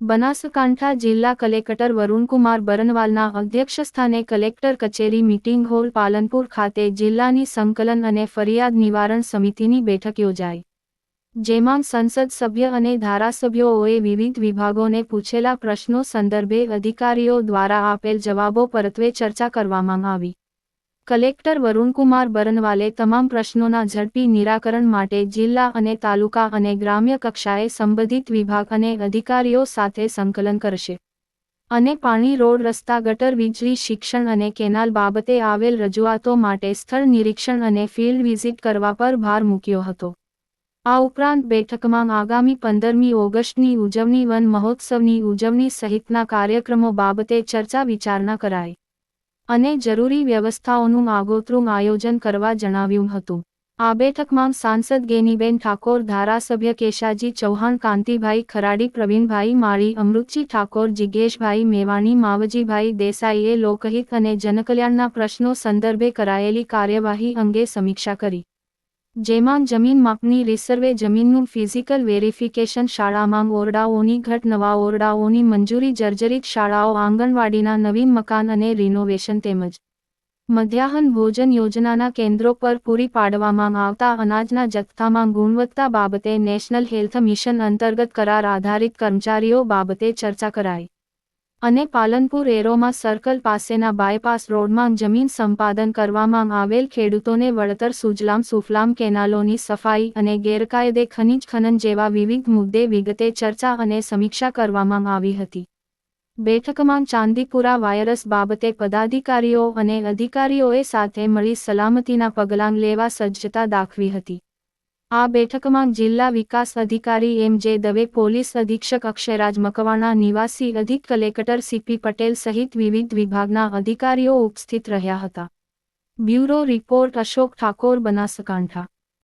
બનાસકાંઠા જિલ્લા કલેક્ટર વરુણકુમાર બરનવાલના અધ્યક્ષસ્થાને કલેક્ટર કચેરી મીટિંગ હોલ પાલનપુર ખાતે જિલ્લાની સંકલન અને ફરિયાદ નિવારણ સમિતિની બેઠક યોજાઈ, જેમાં સંસદ સભ્ય અને ધારાસભ્યોએ વિવિધ વિભાગોને પૂછેલા પ્રશ્નો સંદર્ભે અધિકારીઓ દ્વારા આપેલ જવાબો પરત્વે ચર્ચા કરવામાં આવી। કલેક્ટર વરુણકુમાર બરનવાલે તમામ પ્રશ્નોના ઝડપી નિરાકરણ માટે જિલ્લા અને તાલુકા અને ગ્રામ્ય કક્ષાએ સંબંધિત વિભાગ અને અધિકારીઓ સાથે સંકલન કરશે અને પાણી, રોડ, રસ્તા, ગટર, વીજળી, શિક્ષણ અને કેનાલ બાબતે આવેલ રજૂઆતો માટે સ્થળ નિરીક્ષણ અને ફિલ્ડ વિઝિટ કરવા પર ભાર મૂક્યો હતો। આ ઉપરાંત બેઠકમાં આગામી 15મી ઓગસ્ટની ઉજવણી, વન મહોત્સવની ઉજવણી સહિતના કાર્યક્રમો બાબતે ચર્ચા વિચારણા કરાઈ અને જરૂરી વ્યવસ્થાઓનું આગોતરું આયોજન કરવા જણાવ્યું હતું। આ બેઠકમાં સાંસદ ગેનીબેન ઠાકોર, ધારાસભ્ય કેશાજી ચૌહાણ, કાંતિભાઈ ખરાડી, પ્રવીણભાઈ માળી, અમૃતજી ઠાકોર, જિજ્ઞેશભાઈ મેવાણી, માવજીભાઈ દેસાઈએ લોકહિત અને જનકલ્યાણના પ્રશ્નો સંદર્ભે કરાયેલી કાર્યવાહી અંગે સમીક્ષા કરી, જેમાં જમીન માપણી, રિસર્વે જમીનનું ફિઝિકલ વેરિફિકેશન, શાળામાં ઓરડાઓની ઘટ, નવા ઓરડાઓની મંજૂરી, જર્જરિત શાળાઓ, આંગણવાડીના નવીન મકાન અને રિનોવેશન તેમજ મધ્યાહન ભોજન યોજનાના કેન્દ્રો પર પૂરી પાડવામાં આવતા અનાજના જથ્થામાં ગુણવત્તા બાબતે નેશનલ હેલ્થ મિશન અંતર્ગત કરાર આધારિત કર્મચારીઓ બાબતે ચર્ચા કરાઈ અને પાલનપુર એરોમા સર્કલ પાસેના બાયપાસ રોડમાં જમીન સંપાદન કરવામાં આવેલ ખેડૂતોને વળતર, સુજલામ સુફલામ કેનાલોની સફાઈ અને ગેરકાયદે ખનીજ ખનન જેવા વિવિધ મુદ્દે વિગતે ચર્ચા અને સમીક્ષા કરવામાં આવી હતી। બેઠકમાં ચાંદીપુરા વાયરસ બાબતે પદાધિકારીઓ અને અધિકારીઓએ સાથે મળી સલામતીના પગલાં લેવા સજ્જતા દાખવી હતી। આ બેઠકમાં જિલ્લા વિકાસ અધિકારી એમ.જે. દવે, પોલીસ અધિક્ષક અક્ષયરાજ મકવાણા, નિવાસી અધિક કલેક્ટર સી.પી. પટેલ સહિત વિવિધ વિભાગના અધિકારીઓ ઉપસ્થિત રહ્યા હતા। Bureau report, Ashok Thakor, Banaskantha.